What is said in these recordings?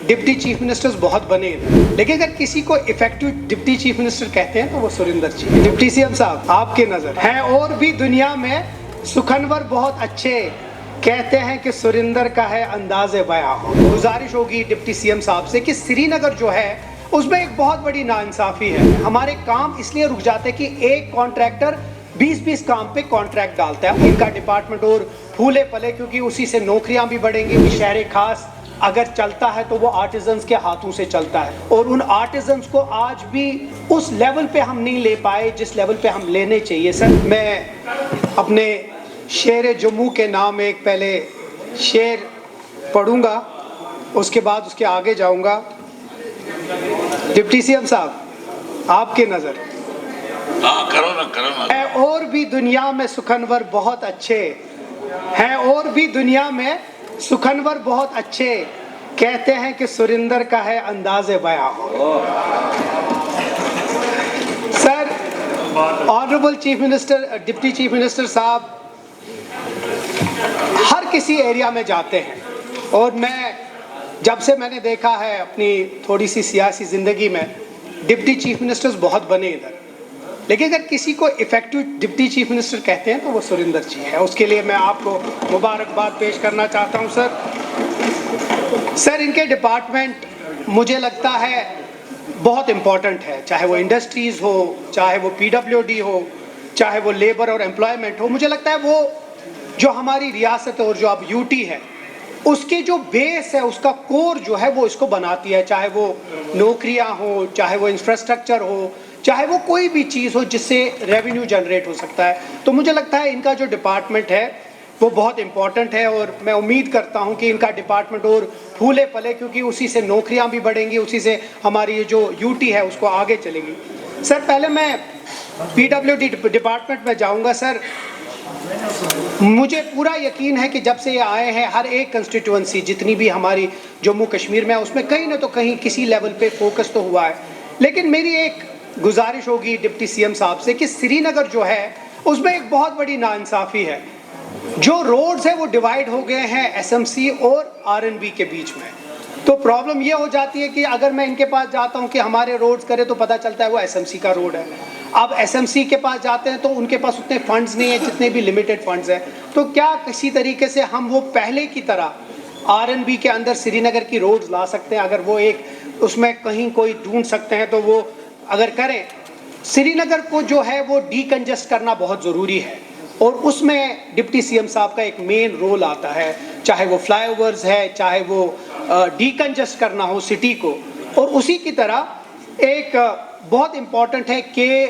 Deputy chief ministers बहुत बने, लेकिन अगर किसी को इफेक्टिव डिप्टी चीफ मिनिस्टर कहते हैं तो वो सुरिंदर जी। डिप्टी सीएम साहब, आपके नजर हैं और भी दुनिया में सुखनवर बहुत अच्छे, कहते हैं कि सुरिंदर का है अंदाज़े बयां। गुजारिश होगी डिप्टी सीएम साहब से कि श्रीनगर जो है उसमें एक बहुत बड़ी नाइंसाफी है। हमारे काम इसलिए रुक जाते कि एक कॉन्ट्रैक्टर 20-20 काम पे कॉन्ट्रैक्ट डालता है। इनका डिपार्टमेंट और फूले पले, क्योंकि उसी से नौकरियां भी बढ़ेंगी। शहर खास अगर चलता है तो वो आर्टिजन्स के हाथों से चलता है, और उन आर्टिजन्स को आज भी उस लेवल पे हम नहीं ले पाए जिस लेवल पे हम लेने चाहिए। सर, मैं अपने शेर जम्मू के नाम एक पहले शेर पढ़ूंगा, उसके बाद उसके आगे जाऊंगा। डिप्टी सीएम साहब, आपके नजर करो ना। है और भी दुनिया में सुखनवर बहुत अच्छे हैं, और भी दुनिया में सुखनवर बहुत अच्छे, कहते हैं कि सुरिंदर का है अंदाज़े बयां। Sir, honourable chief minister, deputy chief minister साहब हर किसी एरिया में जाते हैं, और मैं जब से मैंने देखा है अपनी थोड़ी सी सियासी ज़िंदगी में, डिप्टी चीफ मिनिस्टर्स बहुत बने इधर, लेकिन अगर किसी को इफेक्टिव डिप्टी चीफ मिनिस्टर कहते हैं तो वो सुरिंदर जी है। उसके लिए मैं आपको मुबारकबाद पेश करना चाहता हूं। सर, इनके डिपार्टमेंट मुझे लगता है बहुत इम्पॉर्टेंट है, चाहे वो इंडस्ट्रीज़ हो, चाहे वो PWD हो, चाहे वो लेबर और एम्प्लॉयमेंट हो। मुझे लगता है वो जो हमारी रियासत और जो अब UT है उसके जो बेस है, उसका कोर जो है वो इसको बनाती है, चाहे वो नौकरियां हो, चाहे वो इंफ्रास्ट्रक्चर हो, चाहे वो कोई भी चीज़ हो जिससे रेवेन्यू जनरेट हो सकता है। तो मुझे लगता है इनका जो डिपार्टमेंट है वो बहुत इम्पॉर्टेंट है, और मैं उम्मीद करता हूं कि इनका डिपार्टमेंट और फूले पले, क्योंकि उसी से नौकरियां भी बढ़ेंगी, उसी से हमारी जो UT है उसको आगे चलेगी। सर, पहले मैं PWD डिपार्टमेंट में जाऊंगा। सर, मुझे पूरा यकीन है कि जब से ये आए हैं हर एक कंस्टिट्यूएंसी जितनी भी हमारी जम्मू कश्मीर में है उसमें कहीं ना तो कहीं किसी लेवल पे फोकस तो हुआ है, लेकिन मेरी एक गुजारिश होगी डिप्टी सीएम साहब से कि श्रीनगर जो है उसमें एक बहुत बड़ी नाइंसाफी है। जो रोड्स है वो डिवाइड हो गए हैं SMC और RNB के बीच में। तो प्रॉब्लम ये हो जाती है कि अगर मैं इनके पास जाता हूं कि हमारे रोड्स करें तो पता चलता है वो SMC का रोड है। अब SMC के पास जाते हैं तो उनके पास उतने फंड्स नहीं है जितने भी लिमिटेड फंड्स हैं। तो क्या किसी तरीके से हम वो पहले की तरह RNB के अंदर श्रीनगर की रोड्स ला सकते हैं? अगर वो एक उसमें कहीं कोई ढूंढ सकते हैं तो वो अगर करें। श्रीनगर को जो है वो डीकंजेस्ट करना बहुत ज़रूरी है, और उसमें डिप्टी सीएम साहब का एक मेन रोल आता है, चाहे वो फ्लाईओवर्स है, चाहे वो डीकंजेस्ट करना हो सिटी को। और उसी की तरह एक बहुत इम्पॉर्टेंट है कि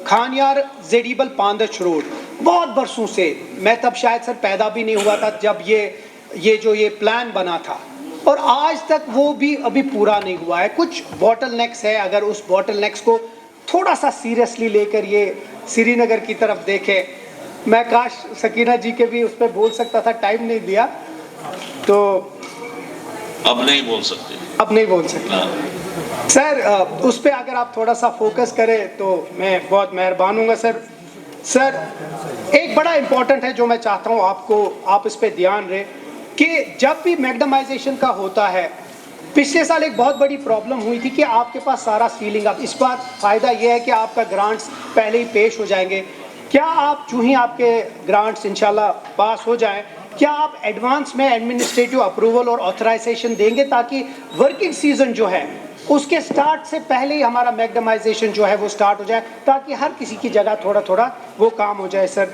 खानियार जेडीबल पांदच रोड, बहुत बरसों से, मैं तब शायद सर पैदा भी नहीं हुआ था जब ये प्लान बना था, और आज तक वो भी अभी पूरा नहीं हुआ है। कुछ बॉटलनेक्स है, अगर उस बॉटलनेक्स को थोड़ा सा सीरियसली लेकर ये श्रीनगर की तरफ देखे। मैं काश सकीना जी के भी उस पर बोल सकता था, टाइम नहीं दिया तो अब नहीं बोल सकते। सर, उस पर अगर आप थोड़ा सा फोकस करें तो मैं बहुत मेहरबान हूँगा। सर, एक बड़ा इम्पोर्टेंट है जो मैं चाहता हूँ आप इस पर ध्यान रहे कि जब भी मैग्नेमाइजेशन का होता है, पिछले साल एक बहुत बड़ी प्रॉब्लम हुई थी कि आपके पास सारा सीलिंग, अब इस बार फ़ायदा यह है कि आपका ग्रांट्स पहले ही पेश हो जाएंगे। क्या आप जो ही आपके ग्रांट्स इंशाल्लाह पास हो जाएं, क्या आप एडवांस में एडमिनिस्ट्रेटिव अप्रूवल और ऑथराइजेशन देंगे ताकि वर्किंग सीजन जो है उसके स्टार्ट से पहले ही हमारा मैग्नेमाइजेशन जो है वो स्टार्ट हो जाए, ताकि हर किसी की जगह थोड़ा थोड़ा वो काम हो जाए। सर,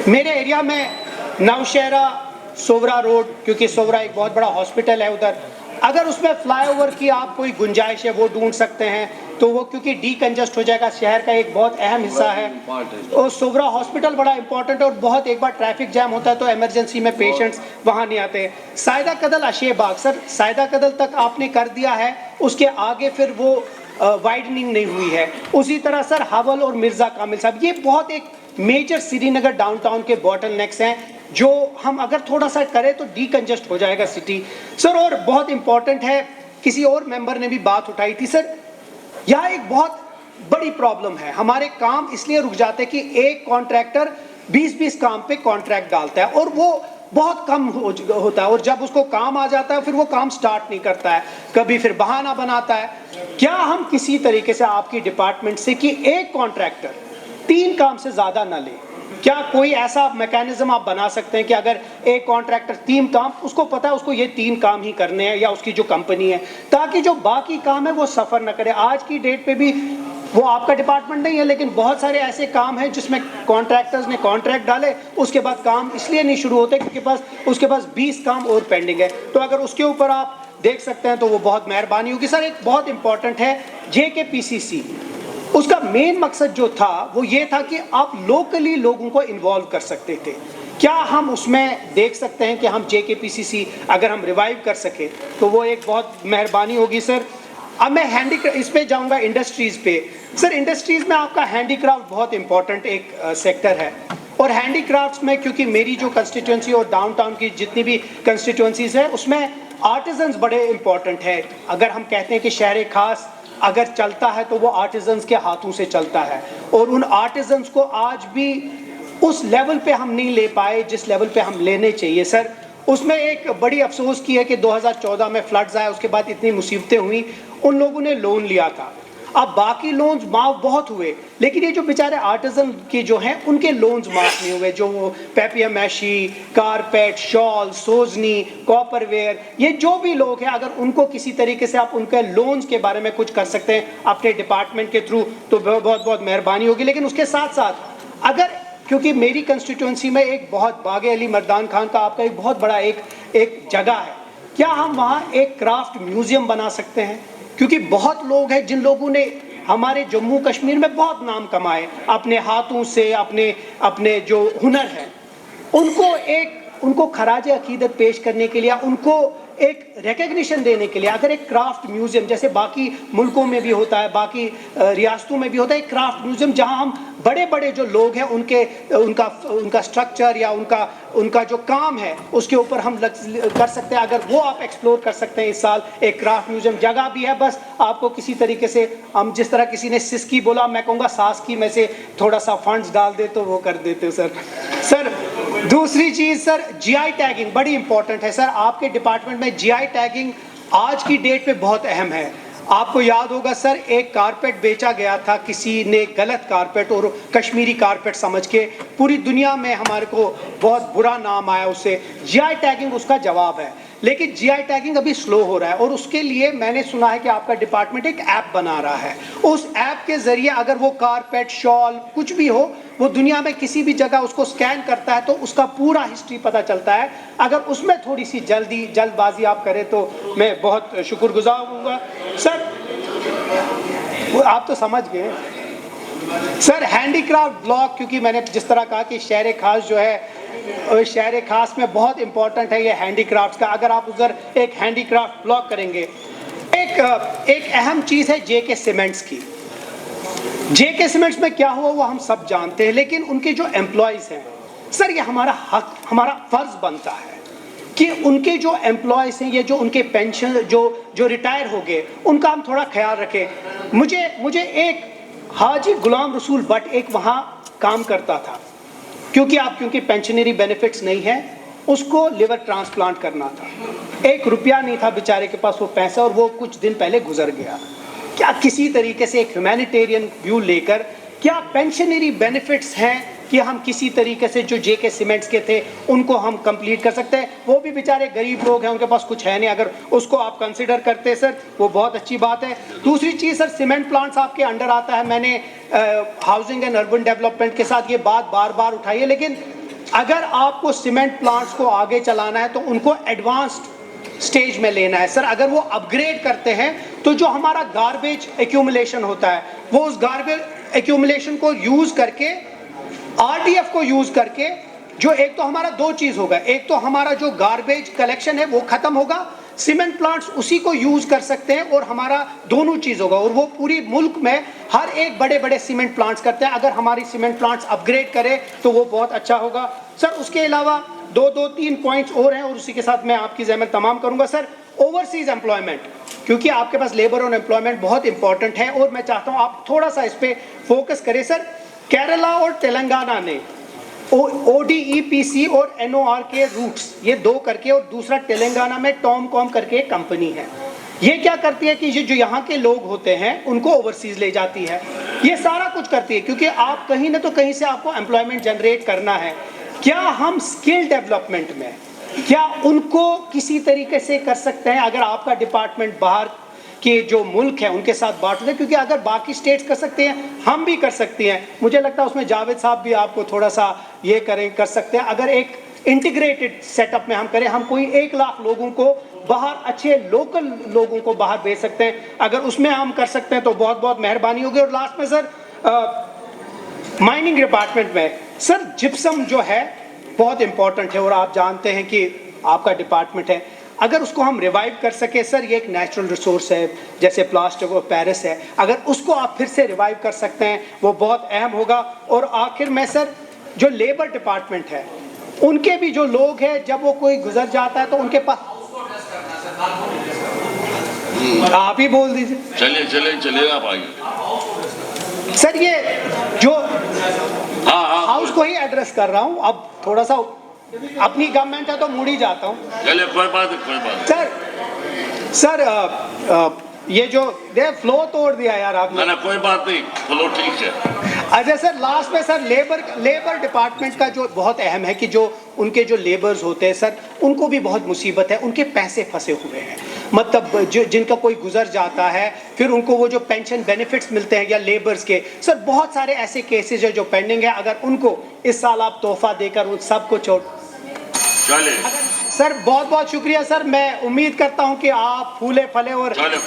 मेरे एरिया में नौशहरा सोवरा रोड, क्योंकि सोवरा एक बहुत बड़ा हॉस्पिटल है उधर, अगर उसमें फ्लाईओवर की आप कोई गुंजाइश है वो ढूंढ सकते हैं तो वो, क्योंकि डीकंजेस्ट हो जाएगा, शहर का एक बहुत अहम हिस्सा है। और सोवरा हॉस्पिटल बड़ा इंपॉर्टेंट है, और बहुत एक बार ट्रैफिक जैम होता है तो इमरजेंसी में पेशेंट्स वहाँ नहीं आते। सायदा कदल अशेबाग, सर सायदा कदल तक आपने कर दिया है, उसके आगे फिर वो वाइडनिंग नहीं हुई है। उसी तरह सर हवल और मिर्ज़ा कामिल साहब, ये बहुत एक मेजर श्रीनगर डाउनटाउन के बॉटलनेक्स हैं जो हम अगर थोड़ा सा करें तो डीकंजेस्ट हो जाएगा सिटी। सर, और बहुत इंपॉर्टेंट है, किसी और मेंबर ने भी बात उठाई थी सर, यहाँ एक बहुत बड़ी प्रॉब्लम है। हमारे काम इसलिए रुक जाते कि एक कॉन्ट्रैक्टर 20-20 काम पे कॉन्ट्रैक्ट डालता है, और वो बहुत कम होता है, और जब उसको काम आ जाता है फिर वो काम स्टार्ट नहीं करता है, कभी फिर बहाना बनाता है। क्या हम किसी तरीके से आपकी डिपार्टमेंट से कि एक कॉन्ट्रैक्टर 3 काम से ज़्यादा ना ले, क्या कोई ऐसा मैकेनिज्म आप बना सकते हैं कि अगर एक कॉन्ट्रैक्टर 3 काम, उसको पता है उसको ये 3 काम ही करने हैं या उसकी जो कंपनी है, ताकि जो बाकी काम है वो सफ़र ना करे। आज की डेट पे भी वो आपका डिपार्टमेंट नहीं है, लेकिन बहुत सारे ऐसे काम हैं जिसमें कॉन्ट्रैक्टर्स ने कॉन्ट्रैक्ट डाले, उसके बाद काम इसलिए नहीं शुरू होते क्योंकि उसके पास 20 काम और पेंडिंग है। तो अगर उसके ऊपर आप देख सकते हैं तो वो बहुत मेहरबानी होगी। सर एक बहुत इंपॉर्टेंट है JKPCC, उसका मेन मकसद जो था वो ये था कि आप लोकली लोगों को इन्वॉल्व कर सकते थे। क्या हम उसमें देख सकते हैं कि हम JKPCC अगर हम रिवाइव कर सके तो वो एक बहुत मेहरबानी होगी। सर अब मैं इस पे जाऊंगा इंडस्ट्रीज़ पे। सर इंडस्ट्रीज़ में आपका हैंडीक्राफ्ट बहुत इंपॉर्टेंट एक सेक्टर है, और हैंडीक्राफ्ट्स में क्योंकि मेरी जो कंस्टिट्यूंसी और डाउनटाउन की जितनी भी कंस्टिट्यूंसीज है उसमें आर्टिजन्स बड़े इंपॉर्टेंट है। अगर हम कहते हैं कि शहर खास अगर चलता है तो वो आर्टिजन्स के हाथों से चलता है, और उन आर्टिजन्स को आज भी उस लेवल पे हम नहीं ले पाए जिस लेवल पे हम लेने चाहिए। सर उसमें एक बड़ी अफसोस की है कि 2014 में फ्लड्स आए, उसके बाद इतनी मुसीबतें हुई, उन लोगों ने लोन लिया था। अब बाकी लोन्स माफ़ बहुत हुए, लेकिन ये जो बेचारे आर्टिजन के जो हैं उनके लोन्स माफ़ नहीं हुए। जो पेपिया मैशी, कारपेट, शॉल, सोजनी, कॉपरवेयर, ये जो भी लोग हैं अगर उनको किसी तरीके से आप उनके लोन्स के बारे में कुछ कर सकते हैं अपने डिपार्टमेंट के थ्रू तो बहुत बहुत मेहरबानी होगी। लेकिन उसके साथ साथ अगर, क्योंकि मेरी कंस्टिट्यूंसी में एक बहुत बागे अली मर्दान खान का आपका एक बहुत बड़ा एक जगह है, क्या हम वहाँ एक क्राफ्ट म्यूज़ियम बना सकते हैं? क्योंकि बहुत लोग हैं जिन लोगों ने हमारे जम्मू कश्मीर में बहुत नाम कमाए अपने हाथों से, अपने जो हुनर है उनको खराज अकीदत पेश करने के लिए, उनको एक रिकग्निशन देने के लिए अगर एक क्राफ्ट म्यूज़ियम जैसे बाकी मुल्कों में भी होता है, बाकी रियासतों में भी होता है, एक क्राफ्ट म्यूज़ियम जहां हम बड़े बड़े जो लोग हैं उनका स्ट्रक्चर या उनका जो काम है उसके ऊपर हम कर सकते हैं। अगर वो आप एक्सप्लोर कर सकते हैं इस साल, एक क्राफ्ट म्यूज़ियम जगह भी है, बस आपको किसी तरीके से हम, जिस तरह किसी ने सिसकी बोला, मैं कहूँगा सासकी में से थोड़ा सा फंड्स डाल दे तो वो कर देते सर। दूसरी चीज़ सर, GI टैगिंग बड़ी इंपॉर्टेंट है। सर आपके डिपार्टमेंट में GI टैगिंग आज की डेट पे बहुत अहम है। आपको याद होगा सर, एक कारपेट बेचा गया था, किसी ने गलत कारपेट और कश्मीरी कारपेट समझ के, पूरी दुनिया में हमारे को बहुत बुरा नाम आया उससे। GI टैगिंग उसका जवाब है, लेकिन GI टैगिंग अभी स्लो हो रहा है, और उसके लिए मैंने सुना है कि आपका डिपार्टमेंट एक ऐप बना रहा है। उस ऐप के ज़रिए अगर वो कारपेट, शॉल कुछ भी हो, वो दुनिया में किसी भी जगह उसको स्कैन करता है तो उसका पूरा हिस्ट्री पता चलता है। अगर उसमें थोड़ी सी जल्दबाजी आप करें तो मैं बहुत शुक्रगुजार होऊंगा। सर आप तो समझ गए सर, हैंडीक्राफ्ट ब्लॉक, क्योंकि मैंने जिस तरह कहा कि शहर खास जो है, शहर खास में बहुत इंपॉर्टेंट है ये हैंडीक्राफ्ट्स का। अगर आप उधर एक हैंडीक्राफ्ट ब्लॉक करेंगे, एक अहम चीज़ है JK सीमेंट्स की। JK सीमेंट्स में क्या हुआ वो हम सब जानते हैं, लेकिन उनके जो एम्प्लॉयज़ हैं सर, ये हमारा हक, हमारा फ़र्ज़ बनता है कि उनके जो एम्प्लॉयज़ हैं, ये जो उनके पेंशन जो रिटायर हो गए, उनका हम थोड़ा ख्याल रखें। मुझे एक हाजी गुलाम रसूल भट्ट एक वहाँ काम करता था, क्योंकि पेंशनरी बेनिफिट्स नहीं है, उसको लिवर ट्रांसप्लांट करना था, 1 रुपया नहीं था बेचारे के पास वो पैसा, और वो कुछ दिन पहले गुजर गया। क्या किसी तरीके से एक ह्यूमैनिटेरियन व्यू लेकर क्या पेंशनरी बेनिफिट्स हैं कि हम किसी तरीके से जो JK सीमेंट्स के थे उनको हम कंप्लीट कर सकते हैं? वो भी बेचारे गरीब लोग हैं, उनके पास कुछ है नहीं, अगर उसको आप कंसिडर करते हैं सर वो बहुत अच्छी बात है। दूसरी चीज़ सर, सीमेंट प्लांट्स आपके अंडर आता है। मैंने हाउसिंग एंड अर्बन डेवलपमेंट के साथ ये बात बार बार उठाई है, लेकिन अगर आपको सीमेंट प्लांट्स को आगे चलाना है तो उनको एडवांस्ड स्टेज में लेना है। सर अगर वो अपग्रेड करते हैं तो जो हमारा गार्बेज एक्यूमुलेशन होता है, वो उस गार्बेज एक्यूमुलेशन को यूज़ करके, RDF को यूज़ करके, जो एक तो हमारा 2 चीज़ होगा, एक तो हमारा जो गार्बेज कलेक्शन है वो ख़त्म होगा, सीमेंट प्लांट्स उसी को यूज़ कर सकते हैं, और हमारा दोनों चीज़ होगा, और वो पूरी मुल्क में हर एक बड़े सीमेंट प्लांट्स करते हैं। अगर हमारी सीमेंट प्लांट्स अपग्रेड करें तो वो बहुत अच्छा होगा। सर उसके अलावा 2-3 पॉइंट्स और हैं, और उसी के साथ मैं आपकी ज़हमत तमाम करूँगा। सर ओवरसीज़ एम्प्लॉयमेंट, क्योंकि आपके पास लेबर और एम्प्लॉयमेंट बहुत इंपॉर्टेंट है, और मैं चाहता हूँ आप थोड़ा सा इस पर फोकस करें। सर केरला और तेलंगाना ने ODEPC और NOR के रूट्स, ये 2 करके, और दूसरा तेलंगाना में टॉमकॉम करके एक कंपनी है। ये क्या करती है कि ये जो यहाँ के लोग होते हैं उनको ओवरसीज ले जाती है, ये सारा कुछ करती है, क्योंकि आप कहीं ना तो कहीं से आपको एम्प्लॉयमेंट जनरेट करना है। क्या हम स्किल डेवलपमेंट में क्या उनको किसी तरीके से कर सकते हैं? अगर आपका डिपार्टमेंट बाहर के जो मुल्क है उनके साथ बांट दे, क्योंकि अगर बाकी स्टेट्स कर सकते हैं हम भी कर सकते हैं। मुझे लगता है उसमें जावेद साहब भी आपको थोड़ा सा ये कर सकते हैं। अगर एक इंटीग्रेटेड सेटअप में हम करें, हम कोई 1 लाख लोगों को बाहर, अच्छे लोकल लोगों को बाहर भेज सकते हैं, अगर उसमें हम कर सकते हैं तो बहुत बहुत मेहरबानी होगी। और लास्ट में सर, माइनिंग डिपार्टमेंट में सर जिप्सम जो है बहुत इंपॉर्टेंट है, और आप जानते हैं कि आपका डिपार्टमेंट है, अगर उसको हम रिवाइव कर सके सर, ये एक नेचुरल रिसोर्स है जैसे प्लास्टर ऑफ पेरिस है, अगर उसको आप फिर से रिवाइव कर सकते हैं वो बहुत अहम होगा। और आखिर में सर, जो लेबर डिपार्टमेंट है उनके भी जो लोग हैं, जब वो कोई गुजर जाता है तो उनके पास, आप ही बोल दीजिए। चलिए आप आइए सर, ये जो हाँ हाउस को ही एड्रेस कर रहा हूँ, अब थोड़ा सा अपनी गवर्नमेंट है तो मुड़ ही जाता हूँ। चलिए, कोई बात नहीं। सर ये जो फ्लो तोड़ दिया यार आपने। ना कोई बात नहीं, फ्लो ठीक है। अच्छा सर, लास्ट में सर, लेबर डिपार्टमेंट का जो बहुत अहम है कि जो उनके जो लेबर्स होते हैं सर, उनको भी बहुत मुसीबत है, उनके पैसे फंसे हुए हैं। मतलब जिनका कोई गुजर जाता है, फिर उनको वो जो पेंशन बेनिफिट्स मिलते हैं या लेबर्स के, सर बहुत सारे ऐसे केसेस है जो पेंडिंग है। अगर उनको इस साल आप तोहफा देकर उन सबको छोड़, चलिए सर बहुत बहुत शुक्रिया सर। मैं उम्मीद करता हूं कि आप फूले फले और चलिए।